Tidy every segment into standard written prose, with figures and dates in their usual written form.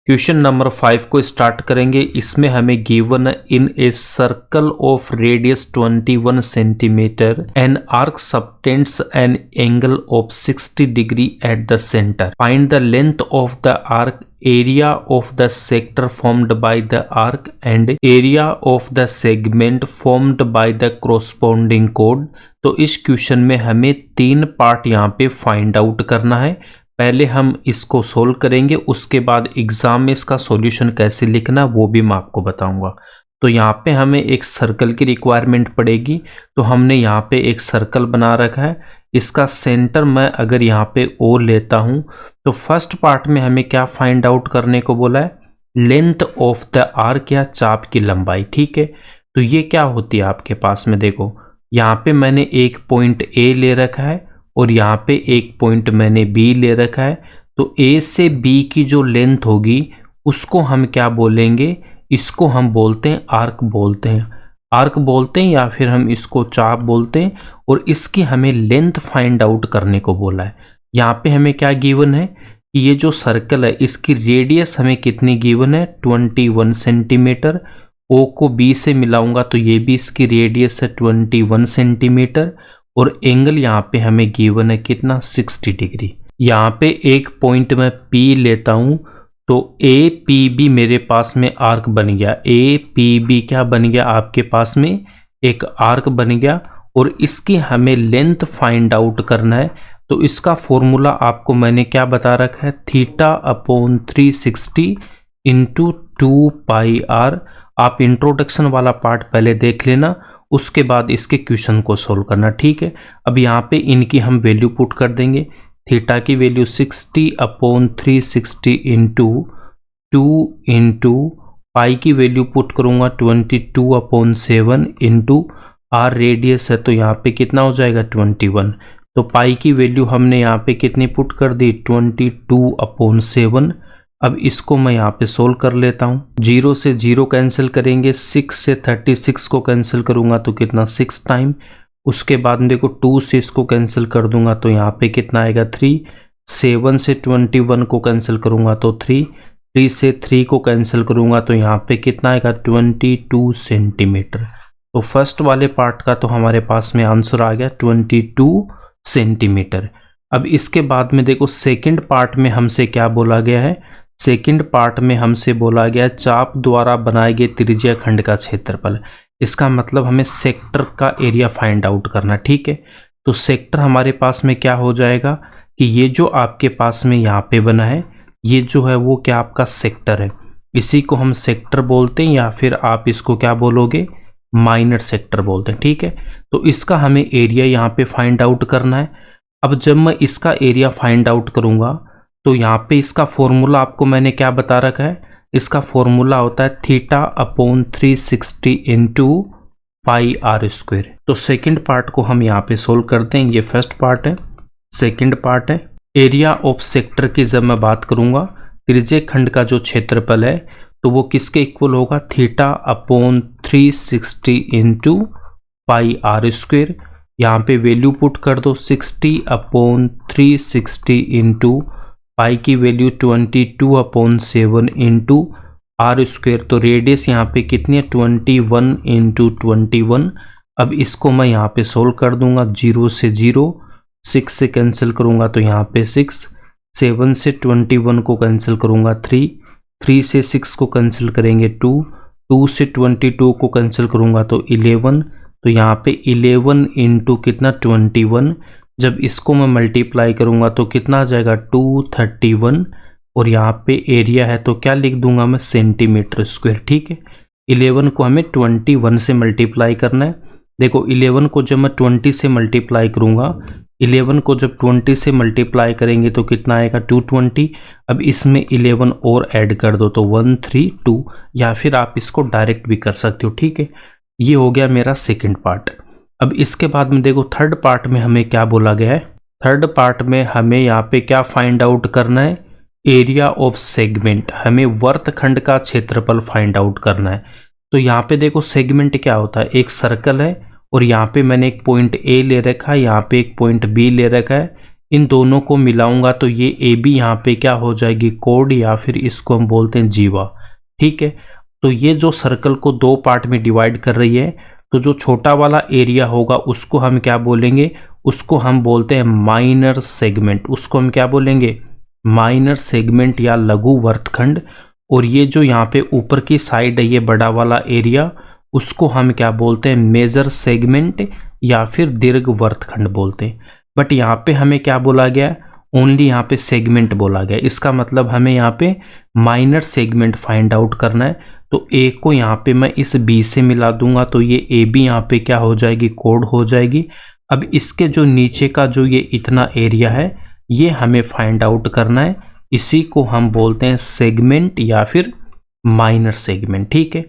Question number 5 को start करेंगे। इसमें हमें given in a circle of radius 21 centimetre an arc subtends an angle of 60 degree at the centre. Find the length of the arc, area of the sector formed by the arc and area of the segment formed by the corresponding code. तो इस question में हमें 3 part यहाँ पे find out करना है। पहले हम इसको सोल्व करेंगे, उसके बाद एग्जाम में इसका सॉल्यूशन कैसे लिखना वो भी मैं आपको बताऊंगा। तो यहाँ पे हमें एक सर्कल की रिक्वायरमेंट पड़ेगी, तो हमने यहाँ पे एक सर्कल बना रखा है। इसका सेंटर मैं अगर यहाँ पे ओ लेता हूँ तो फर्स्ट पार्ट में हमें क्या फाइंड आउट करने को बोला है, लेंथ ऑफ द आर्क या चाप की लंबाई। ठीक है, तो ये क्या होती है आपके पास में, देखो यहाँ पे मैंने एक पॉइंट ए ले रखा है और यहाँ पे एक पॉइंट मैंने बी ले रखा है। तो ए से बी की जो लेंथ होगी उसको हम क्या बोलेंगे, इसको हम बोलते हैं आर्क बोलते हैं, आर्क बोलते हैं या फिर हम इसको चाप बोलते हैं। और इसकी हमें लेंथ फाइंड आउट करने को बोला है। यहाँ पे हमें क्या गिवन है कि ये जो सर्कल है इसकी रेडियस हमें कितनी गिवन है, 21 सेंटीमीटर। ओ को बी से मिलाऊंगा तो ये भी इसकी रेडियस है 21 सेंटीमीटर। और एंगल यहाँ पे हमें गिवन है कितना, 60 डिग्री। यहाँ पे एक पॉइंट मैं P लेता हूँ तो ए पी बी मेरे पास में आर्क बन गया। ए पी बी क्या बन गया, आपके पास में एक आर्क बन गया। और इसकी हमें लेंथ फाइंड आउट करना है। तो इसका फॉर्मूला आपको मैंने क्या बता रखा है, θ/360 इंटू 2πr। आप इंट्रोडक्शन वाला पार्ट पहले देख लेना, उसके बाद इसके क्वेश्चन को सोल्व करना। ठीक है, अब यहाँ पे इनकी हम वैल्यू पुट कर देंगे। थीटा की वैल्यू 60/360 इंटू 2 इंटू पाई की वैल्यू पुट करूँगा 22/7 इंटू आर रेडियस है तो यहाँ पे कितना हो जाएगा 21। तो पाई की वैल्यू हमने यहाँ पे कितनी पुट कर दी, 22/7। अब इसको मैं यहाँ पे सोल्व कर लेता हूँ। 0 से 0 कैंसिल करेंगे, 6 से 36 को कैंसिल करूँगा तो कितना 6 टाइम। उसके बाद में देखो 2 से इसको कैंसिल कर दूंगा तो यहाँ पे कितना आएगा 3। 7 से 21 को कैंसिल करूँगा तो 3। 3 से 3 को कैंसिल करूँगा तो यहाँ पे कितना आएगा 22 सेंटीमीटर। तो फर्स्ट वाले पार्ट का तो हमारे पास में आंसर आ गया 22 सेंटीमीटर। अब इसके बाद में देखो सेकेंड पार्ट में हमसे क्या बोला गया है, सेकंड पार्ट में हमसे बोला गया चाप द्वारा बनाए गए त्रिज्या खंड का क्षेत्रफल। इसका मतलब हमें सेक्टर का एरिया फाइंड आउट करना। ठीक है, तो सेक्टर हमारे पास में क्या हो जाएगा कि ये जो आपके पास में यहाँ पे बना है ये जो है वो क्या आपका सेक्टर है। इसी को हम सेक्टर बोलते हैं या फिर आप इसको क्या बोलोगे, माइनर सेक्टर बोलते हैं। ठीक है, तो इसका हमें एरिया यहाँ पे फाइंड आउट करना है। अब जब मैं इसका एरिया फाइंड आउट करूँगा तो यहाँ पे इसका फॉर्मूला आपको मैंने क्या बता रखा है, इसका फॉर्मूला होता है θ/360 इंटू πr²। तो सेकंड पार्ट को हम यहाँ पे सोल्व करते हैं। ये फर्स्ट पार्ट है, सेकंड पार्ट है। एरिया ऑफ सेक्टर की जब मैं बात करूँगा, त्रिज्य खंड का जो क्षेत्रफल है तो वो किसके इक्वल होगा, θ/360 इंटू πr²। यहाँ पे वैल्यू पुट कर दो 60/360 इंटू पाई की वैल्यू 22/7 इंटू r²। तो रेडियस यहाँ पे कितनी है 21 इंटू 21। अब इसको मैं यहाँ पे सोल्व कर दूंगा। 0 से 0, 6 से कैंसिल करूँगा तो यहाँ पे 6। 7 से 21 को कैंसिल करूँगा 3। 3 से 6 को कैंसिल करेंगे 2। 2 से 22 को कैंसिल करूँगा तो 11। तो यहाँ पे 11 इंटू कितना 21। जब इसको मैं मल्टीप्लाई करूँगा तो कितना आ जाएगा 231। और यहाँ पे एरिया है तो क्या लिख दूंगा मैं, सेंटीमीटर स्क्वायर। ठीक है, 11 को हमें 21 से मल्टीप्लाई करना है। देखो 11 को जब मैं 20 से मल्टीप्लाई करूँगा, 11 को जब 20 से मल्टीप्लाई करेंगे तो कितना आएगा 220। अब इसमें 11 और ऐड कर दो तो 132, या फिर आप इसको डायरेक्ट भी कर सकते हो। ठीक है, ये हो गया मेरा सेकेंड पार्ट। अब इसके बाद में देखो थर्ड पार्ट में हमें क्या बोला गया है, थर्ड पार्ट में हमें यहाँ पे क्या फाइंड आउट करना है, एरिया ऑफ सेगमेंट। हमें वर्तखंड का क्षेत्रफल फाइंड आउट करना है। तो यहाँ पे देखो सेगमेंट क्या होता है, एक सर्कल है और यहाँ पे मैंने एक पॉइंट ए ले रखा है, यहाँ पे एक पॉइंट बी ले रखा है। इन दोनों को मिलाऊंगा तो ये ए बी यहाँ पे क्या हो जाएगी, कोड, या फिर इसको हम बोलते हैं जीवा। ठीक है, तो ये जो सर्कल को दो पार्ट में डिवाइड कर रही है, तो जो छोटा वाला एरिया होगा उसको हम क्या बोलेंगे, उसको हम बोलते हैं माइनर सेगमेंट। उसको हम क्या बोलेंगे, माइनर सेगमेंट या लघु वर्तखंड। और ये जो यहाँ पे ऊपर की साइड है, ये बड़ा वाला एरिया, उसको हम क्या बोलते हैं, मेजर सेगमेंट या फिर दीर्घ वर्तखंड बोलते हैं। बट यहाँ पे हमें क्या बोला गया, ओनली यहाँ पे सेगमेंट बोला गया। इसका मतलब हमें यहाँ पे माइनर सेगमेंट फाइंड आउट करना है। तो ए को यहाँ पे मैं इस बी से मिला दूंगा, तो ये ए बी यहाँ पे क्या हो जाएगी, कोड हो जाएगी। अब इसके जो नीचे का जो ये इतना एरिया है, ये हमें फाइंड आउट करना है। इसी को हम बोलते हैं सेगमेंट या फिर माइनर सेगमेंट। ठीक है,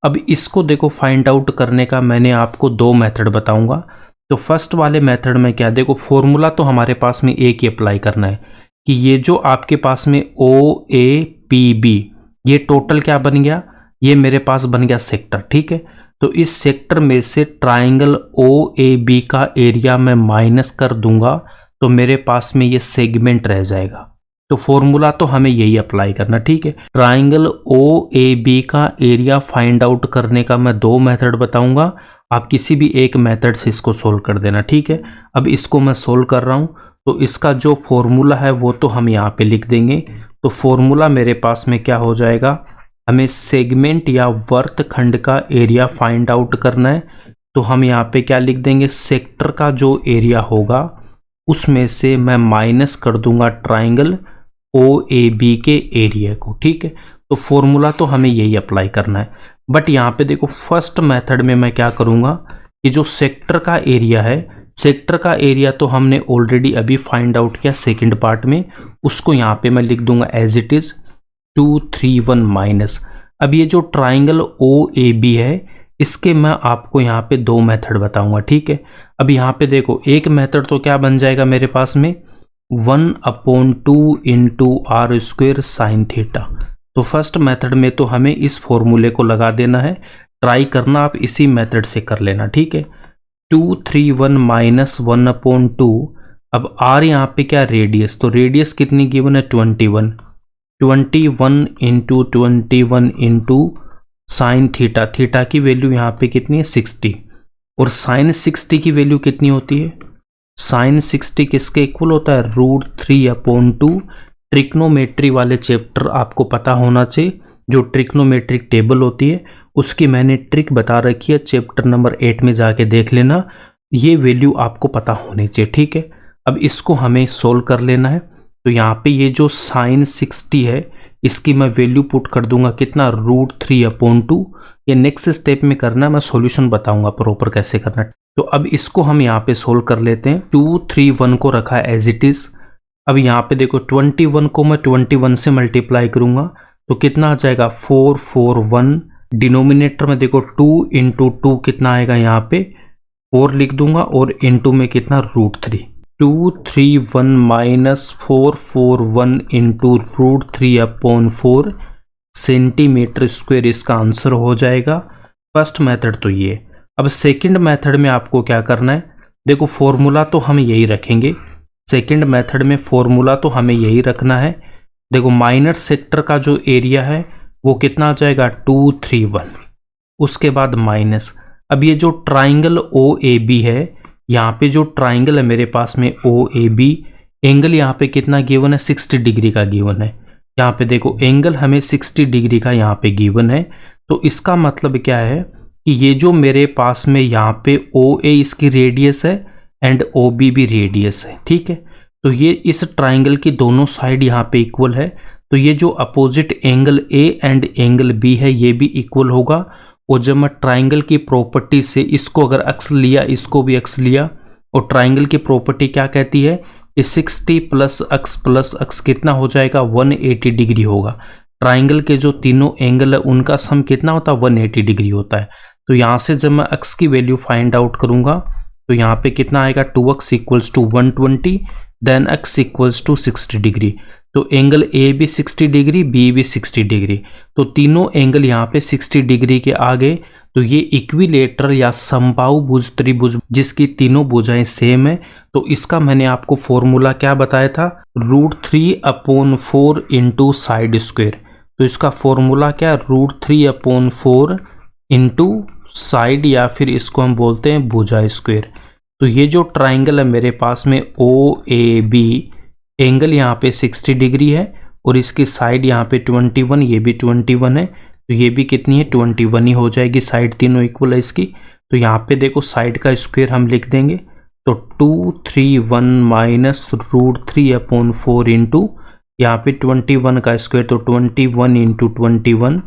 अब इसको देखो फाइंड आउट करने का मैंने आपको दो मेथड बताऊंगा। तो फर्स्ट वाले मेथड में क्या, देखो फॉर्मूला तो हमारे पास में एक ही अप्लाई करना है कि ये जो आपके पास में ओ ए पी बी, ये टोटल क्या बन गया, ये मेरे पास बन गया सेक्टर। ठीक है, तो इस सेक्टर में से ट्राइंगल ओ ए बी का एरिया मैं माइनस कर दूंगा, तो मेरे पास में ये सेगमेंट रह जाएगा। तो फॉर्मूला तो हमें यही अप्लाई करना। ठीक है, ट्राइंगल ओ ए बी का एरिया फाइंड आउट करने का मैं दो मेथड बताऊंगा, आप किसी भी एक मेथड से इसको सोल्व कर देना। ठीक है, अब इसको मैं सोल्व कर रहा हूं, तो इसका जो फॉर्मूला है वो तो हम यहाँ पे लिख देंगे। तो फॉर्मूला मेरे पास में क्या हो जाएगा, हमें सेगमेंट या वर्तखंड का एरिया फाइंड आउट करना है। तो हम यहाँ पे क्या लिख देंगे, सेक्टर का जो एरिया होगा उसमें से मैं माइनस कर दूंगा ट्राइंगल ओ ए बी के एरिया को। ठीक है, तो फॉर्मूला तो हमें यही अप्लाई करना है। बट यहाँ पे देखो फर्स्ट मेथड में मैं क्या करूँगा कि जो सेक्टर का एरिया है, सेक्टर का एरिया तो हमने ऑलरेडी अभी फाइंड आउट किया सेकंड पार्ट में, उसको यहाँ पे मैं लिख दूंगा एज इट इज 231 माइनस। अब ये जो ट्राइंगल ओ ए बी है, इसके मैं आपको यहाँ पे दो मेथड बताऊंगा। ठीक है, अब यहाँ पे देखो एक मेथड तो क्या बन जाएगा मेरे पास में 1/2 into R square sine theta. तो फर्स्ट मेथड में तो हमें इस फॉर्मूले को लगा देना है, ट्राई करना आप इसी मेथड से कर लेना। ठीक है, 231 माइनस 1/2। अब आर यहाँ पे क्या, रेडियस, तो रेडियस कितनी गिवन है 21 into 21 into sine theta, theta की वैल्यू यहाँ पे कितनी है 60, और साइन 60 की वैल्यू कितनी होती है, साइन 60 किसके इक्वल होता है, √3/2। ट्रिग्नोमेट्री वाले चैप्टर आपको पता होना चाहिए, जो ट्रिग्नोमेट्रिक टेबल होती है उसकी मैंने ट्रिक बता रखी है, चैप्टर नंबर 8 में जाके देख लेना, ये वैल्यू आपको पता होनी चाहिए। ठीक है, अब इसको हमें सोल्व कर लेना है। तो यहाँ पे ये जो साइन 60 है, इसकी मैं वैल्यू पुट कर दूंगा कितना, √3/2। ये नेक्स्ट स्टेप में करना है, मैं सॉल्यूशन बताऊंगा प्रॉपर कैसे करना है। तो अब इसको हम यहाँ पे सोल्व कर लेते हैं। 231 को रखा है एज इट इज। अब यहाँ पे देखो 21 को मैं 21 से मल्टीप्लाई करूंगा, तो कितना आ जाएगा 441। डिनोमिनेटर में देखो 2 इंटू 2 कितना आएगा, यहाँ पे 4 लिख दूंगा, और इंटू में कितना √3। 231 माइनस 441 इंटू √3/4 सेंटीमीटर स्क्वायर इसका आंसर हो जाएगा। फर्स्ट मेथड तो ये। अब सेकंड मेथड में आपको क्या करना है, देखो फॉर्मूला तो हम यही रखेंगे, सेकंड मेथड में फॉर्मूला तो हमें यही रखना है। देखो माइनर सेक्टर का जो एरिया है वो कितना आ जाएगा 231, उसके बाद माइनस। अब ये जो ट्राइंगल ओ ए बी है, यहाँ पे जो ट्राइंगल है मेरे पास में ओ ए बी, एंगल यहाँ पे कितना गिवन है 60 डिग्री का गिवन है। यहाँ पे देखो एंगल हमें 60 डिग्री का यहाँ पे गिवन है। तो इसका मतलब क्या है कि ये जो मेरे पास में यहाँ पे ओ ए इसकी रेडियस है एंड ओ बी भी रेडियस है। ठीक है, तो ये इस ट्राइंगल की दोनों साइड यहाँ पे इक्वल है, तो ये जो opposite angle A and angle B है ये भी इक्वल होगा। और जब मैं ट्राइंगल की प्रॉपर्टी से इसको अगर अक्स लिया, इसको भी अक्स लिया, और ट्राइंगल की प्रॉपर्टी क्या कहती है कि 60 प्लस अक्स कितना हो जाएगा 180 डिग्री होगा। ट्राइंगल के जो तीनों एंगल है उनका सम कितना होता है 180 डिग्री होता है। तो यहाँ से जब मैं अक्स की वैल्यू फाइंड आउट करूंगा तो यहाँ पे कितना आएगा 2x equals to 120, then x equals to 60 degree. तो एंगल ए भी 60 डिग्री, बी भी 60 डिग्री, तो तीनों एंगल यहाँ पे 60 डिग्री के आगे, तो ये इक्विलेटरल या समबाहु भुज त्रिभुज जिसकी तीनों भुजाएं सेम है, तो इसका मैंने आपको फॉर्मूला क्या बताया था, √3/4 इंटू साइड स्क्वायर। तो इसका फॉर्मूला क्या, √3/4 इंटू साइड, या फिर इसको हम बोलते हैं भुजा स्क्वायर। तो ये जो ट्राइंगल है मेरे पास में OAB, एंगल यहाँ पे 60 डिग्री है और इसकी साइड यहाँ पे 21, ये भी 21 है, तो ये भी कितनी है, 21 ही हो जाएगी, साइड तीनों इक्वल है इसकी। तो यहाँ पे देखो साइड का स्क्वायर हम लिख देंगे, तो 231 माइनस √3/4 इंटू यहाँ पे 21 का स्क्वायर, तो 21 इंटू 21,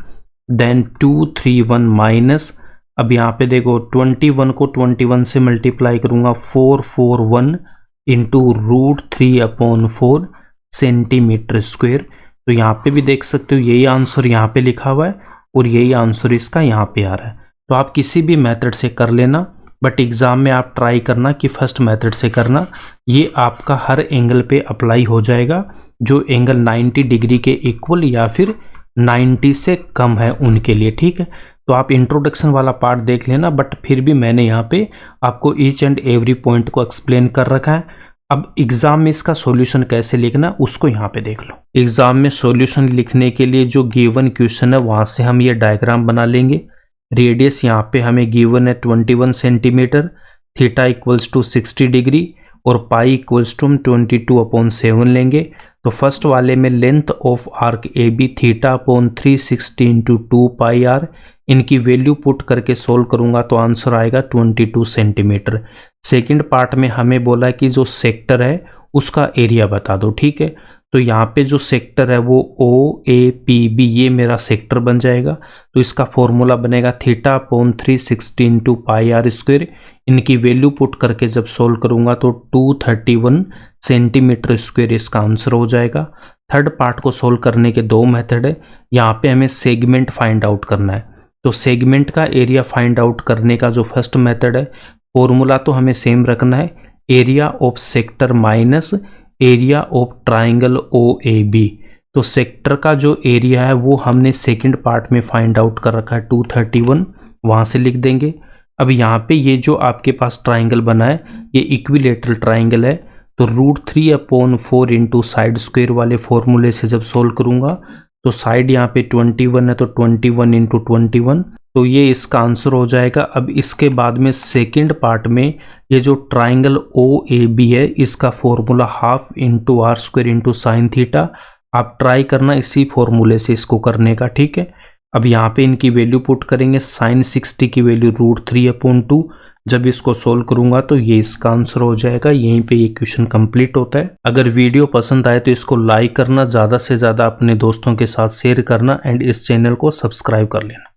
देन 231 माइनस, अब यहाँ पे देखो 21 को 21 से मल्टीप्लाई करूँगा, 441 इंटू √3/4 सेंटीमीटर स्क्वायर। तो यहाँ पे भी देख सकते हो यही आंसर यहाँ पे लिखा हुआ है और यही आंसर इसका यहाँ पे आ रहा है। तो आप किसी भी मेथड से कर लेना, बट एग्जाम में आप ट्राई करना कि फर्स्ट मेथड से करना, ये आपका हर एंगल पे अप्लाई हो जाएगा जो एंगल 90 डिग्री के इक्वल या फिर 90 से कम है उनके लिए, ठीक है। तो आप इंट्रोडक्शन वाला पार्ट देख लेना, बट फिर भी मैंने यहाँ पे आपको ईच एंड एवरी पॉइंट को एक्सप्लेन कर रखा है। अब एग्जाम में इसका सॉल्यूशन कैसे लिखना उसको यहाँ पे देख लो। एग्जाम में सॉल्यूशन लिखने के लिए जो गिवन क्वेश्चन है वहां से हम ये डायग्राम बना लेंगे। रेडियस यहाँ पे हमें गिवन है 21 centimetre, theta equals to 60 degree और पाई इक्वल्स टू हम 22/7 लेंगे। तो फर्स्ट वाले में length of arc AB θ/360 into 2πr, इनकी वैल्यू पुट करके सोल्व करूंगा तो आंसर आएगा 22 सेंटीमीटर। सेकंड पार्ट में हमें बोला कि जो सेक्टर है उसका एरिया बता दो, ठीक है। तो यहाँ पे जो सेक्टर है वो OAPB, ये मेरा सेक्टर बन जाएगा। तो इसका फॉर्मूला बनेगा θ/360 इंटू πr²। इनकी वैल्यू पुट करके जब सोल्व करूंगा तो 231 सेंटीमीटर स्क्वायर इसका आंसर हो जाएगा। थर्ड पार्ट को सोल्व करने के दो मेथड है। यहाँ पे हमें सेगमेंट फाइंड आउट करना है, तो सेगमेंट का एरिया फाइंड आउट करने का जो फर्स्ट मेथड है, फॉर्मूला तो हमें सेम रखना है, area of sector minus area of triangle OAB। तो सेक्टर का जो एरिया है वो हमने सेकंड पार्ट में फाइंड आउट कर रखा है 231, वहां से लिख देंगे। अब यहाँ पे ये जो आपके पास ट्राइंगल बना है ये इक्विलेटरल ट्राइंगल है, तो √3/4 इंटू साइड स्क्वायर वाले फॉर्मूले से जब सोल्व करूंगा तो साइड यहाँ पे 21 है, तो 21 इंटू 21, तो ये इसका आंसर हो जाएगा। अब इसके बाद में सेकंड पार्ट में ये जो ट्राइंगल OAB है इसका formula half into r² into sine theta, आप ट्राई करना इसी फॉर्मूले से इसको करने का, ठीक है। अब यहाँ पे इनकी वैल्यू पुट करेंगे, साइन 60 की वैल्यू √3/2, जब इसको सोल्व करूंगा तो ये इसका आंसर हो जाएगा। यहीं पे ये क्वेश्चन कंप्लीट होता है। अगर वीडियो पसंद आए तो इसको लाइक करना, ज़्यादा से ज़्यादा अपने दोस्तों के साथ शेयर करना एंड इस चैनल को सब्सक्राइब कर लेना।